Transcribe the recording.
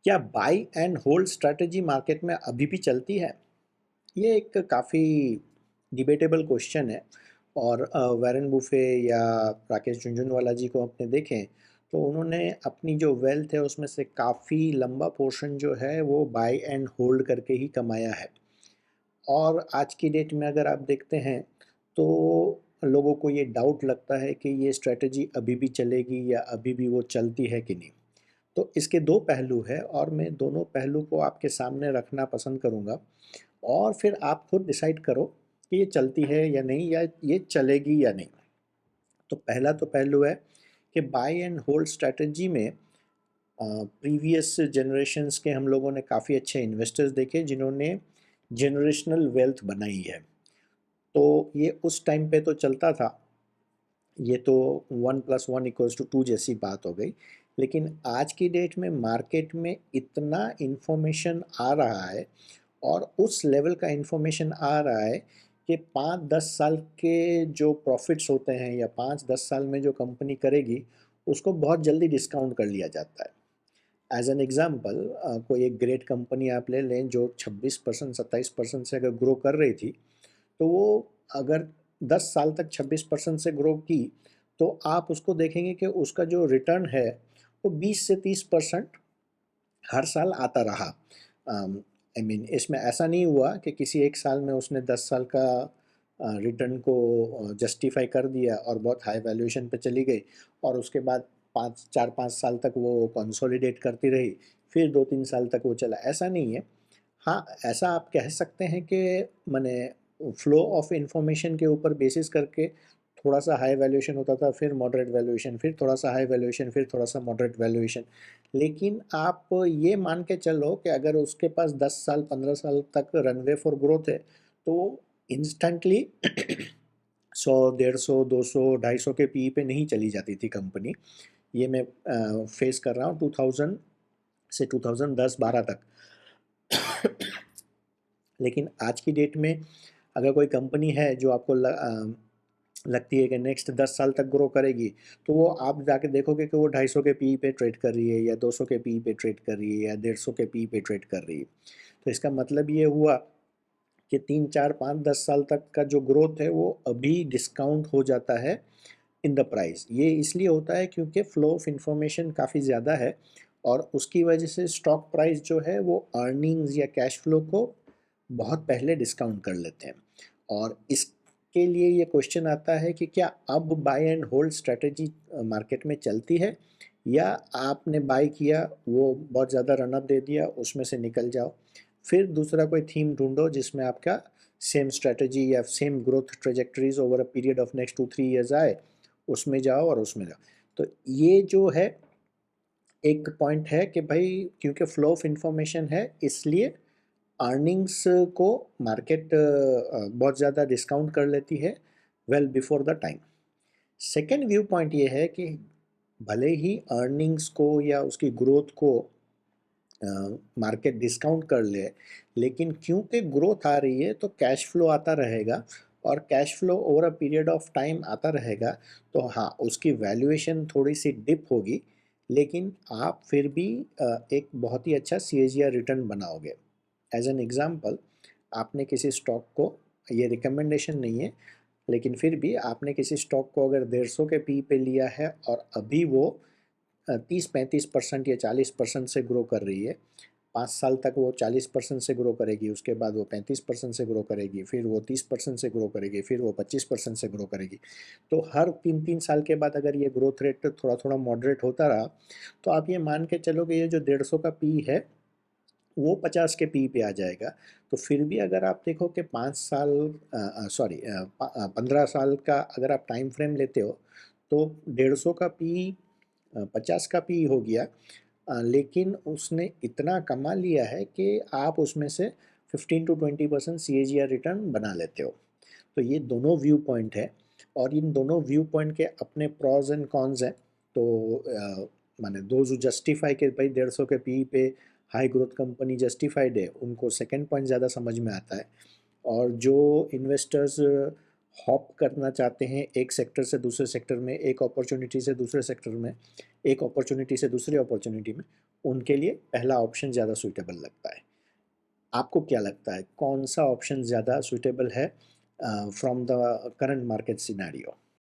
क्या buy and hold strategy market में अभी भी चलती है? ये एक काफ़ी डिबेटेबल क्वेश्चन है। और वैरेन बुफे या राकेश झुनझुनवाला जी को अपने देखें तो उन्होंने अपनी जो वेल्थ है उसमें से काफ़ी लंबा पोर्शन जो है वो बाय एंड होल्ड करके ही कमाया है। और आज की डेट में अगर आप देखते हैं तो लोगों को ये डाउट लगता है कि ये स्ट्रैटेजी अभी भी चलेगी या अभी भी वो चलती है कि नहीं। तो इसके दो पहलू हैं और मैं दोनों पहलू को आपके सामने रखना पसंद करूँगा और फिर आप खुद डिसाइड करो कि ये चलती है या नहीं या ये चलेगी या नहीं। तो पहला तो पहलू है कि बाय एंड होल्ड स्ट्रैटेजी में प्रीवियस जनरेशन्स के हम लोगों ने काफ़ी अच्छे इन्वेस्टर्स देखे जिन्होंने जनरेशनल वेल्थ बनाई है। तो ये उस टाइम पे तो चलता था। ये तो 1+1=2 जैसी बात हो गई। लेकिन आज की डेट में मार्केट में इतना इन्फॉर्मेशन आ रहा है और उस लेवल का इन्फॉर्मेशन आ रहा है कि 5-10 साल के जो प्रॉफिट्स होते हैं या 5-10 साल में जो कंपनी करेगी उसको बहुत जल्दी डिस्काउंट कर लिया जाता है। एज एन एग्जाम्पल, कोई एक ग्रेट कंपनी आप ले लें जो 26% 27% से अगर ग्रो कर रही थी तो वो अगर 10 साल तक 26% से ग्रो की तो आप उसको देखेंगे कि उसका जो रिटर्न है वो 20 से 30% हर साल आता रहा। आई मीन इसमें ऐसा नहीं हुआ कि किसी एक साल में उसने 10 साल का रिटर्न को जस्टिफाई कर दिया और बहुत हाई वैल्यूएशन पे चली गई और उसके बाद 4-5 साल तक वो कंसोलिडेट करती रही, फिर 2-3 साल तक वो चला, ऐसा नहीं है। हाँ, ऐसा आप कह सकते हैं कि मने फ्लो ऑफ इंफॉर्मेशन के ऊपर बेसिस करके थोड़ा-सा हाई वैल्यूएशन होता था, फिर मॉडरेट वैल्यूएशन, फिर थोड़ा-सा हाई वैल्यूएशन, फिर थोड़ा-सा मॉडरेट वैल्यूएशन। लेकिन आप ये मान के चलो कि अगर उसके पास 10 साल, 15 साल तक रनवे फॉर ग्रोथ है, तो इंस्टेंटली 100, 150, 200, 250 के पीई पे नहीं चली जाती थी कंपनी। ये मैं फेस कर रहा हूँ 2000 से 2010-12 तक। लेकिन आज की डेट में अगर कोई कंपनी है जो आपको लगती है कि नेक्स्ट 10 साल तक ग्रो करेगी, तो वो आप जाके देखोगे कि वो 250 के पीई पे ट्रेड कर रही है या 200 के पीई पे ट्रेड कर रही है या 150 के पीई पे ट्रेड कर रही है। तो इसका मतलब ये हुआ कि 3, 4, 5, 10 साल तक का जो ग्रोथ है वो अभी डिस्काउंट हो जाता है इन द प्राइस। ये इसलिए होता है क्योंकि फ्लो ऑफ इंफॉर्मेशन काफ़ी ज़्यादा है और उसकी वजह से स्टॉक प्राइस जो है वो अर्निंग्स या कैश फ्लो को बहुत पहले डिस्काउंट कर लेते हैं। और इसके लिए ये क्वेश्चन आता है कि क्या अब buy and hold strategy market में चलती है या आपने बाय किया, वो बहुत ज़्यादा रनअप दे दिया, उसमें से निकल जाओ, फिर दूसरा कोई थीम ढूंढो जिसमें आपका सेम स्ट्रेटजी या same growth trajectories over a period of next 2-3 years आए, उसमें जाओ और उसमें जाओ। तो ये जो है एक पॉइंट है कि भाई क्योंकि फ्लो ऑफ इंफॉर्मेशन है इसलिए अर्निंग्स को मार्केट बहुत ज़्यादा डिस्काउंट कर लेती है well before the time. Second view point ये है कि भले ही अर्निंग्स को या उसकी ग्रोथ को मार्केट डिस्काउंट कर ले, लेकिन क्योंकि ग्रोथ आ रही है तो कैश फ्लो आता रहेगा और cash flow over a period of time आता रहेगा। तो हाँ, उसकी वैल्यूएशन थोड़ी सी डिप होगी लेकिन आप फिर भी एक बहुत ही अच्छा सीएजीआर रिटर्न बनाओगे। एज एन एग्जांपल, आपने किसी स्टॉक को, ये रिकमेंडेशन नहीं है लेकिन फिर भी आपने किसी स्टॉक को अगर 150 के पी पे लिया है और अभी वो 30-35% या 40% से ग्रो कर रही है, 5 साल तक वो 40% से ग्रो करेगी, उसके बाद वो 35% से ग्रो करेगी, फिर वो 30% से ग्रो करेगी, फिर वो 25% से ग्रो करेगी। तो हर 3-3 साल के बाद अगर ये ग्रोथ रेट थोड़ा थोड़ा मॉडरेट होता रहा तो आप ये मान के चलो कि ये जो 150 का पी है वो 50 के पी पे आ जाएगा। तो फिर भी अगर आप देखो कि 5 साल, सॉरी 15 साल का अगर आप टाइम फ्रेम लेते हो तो 150 का पी 50 का पी हो गया। लेकिन उसने इतना कमा लिया है कि आप उसमें से 15 to 20% सीएजीआर रिटर्न बना लेते हो। तो ये दोनों व्यू पॉइंट है और इन दोनों व्यू पॉइंट के अपने प्रॉज एंड कॉन्स हैं। तो माने दोज हू जस्टिफाई के भाई 150 के पी पे हाई ग्रोथ कंपनी जस्टिफाइड है, उनको सेकंड पॉइंट ज़्यादा समझ में आता है। और जो इन्वेस्टर्स हॉप करना चाहते हैं एक सेक्टर से दूसरे सेक्टर में, एक अपॉर्चुनिटी से दूसरे सेक्टर में, एक अपॉर्चुनिटी से दूसरी अपॉर्चुनिटी में, उनके लिए पहला ऑप्शन ज़्यादा सूटेबल लगता है। आपको क्या लगता है कौन सा ऑप्शन ज़्यादा सूटेबल है from the current market scenario?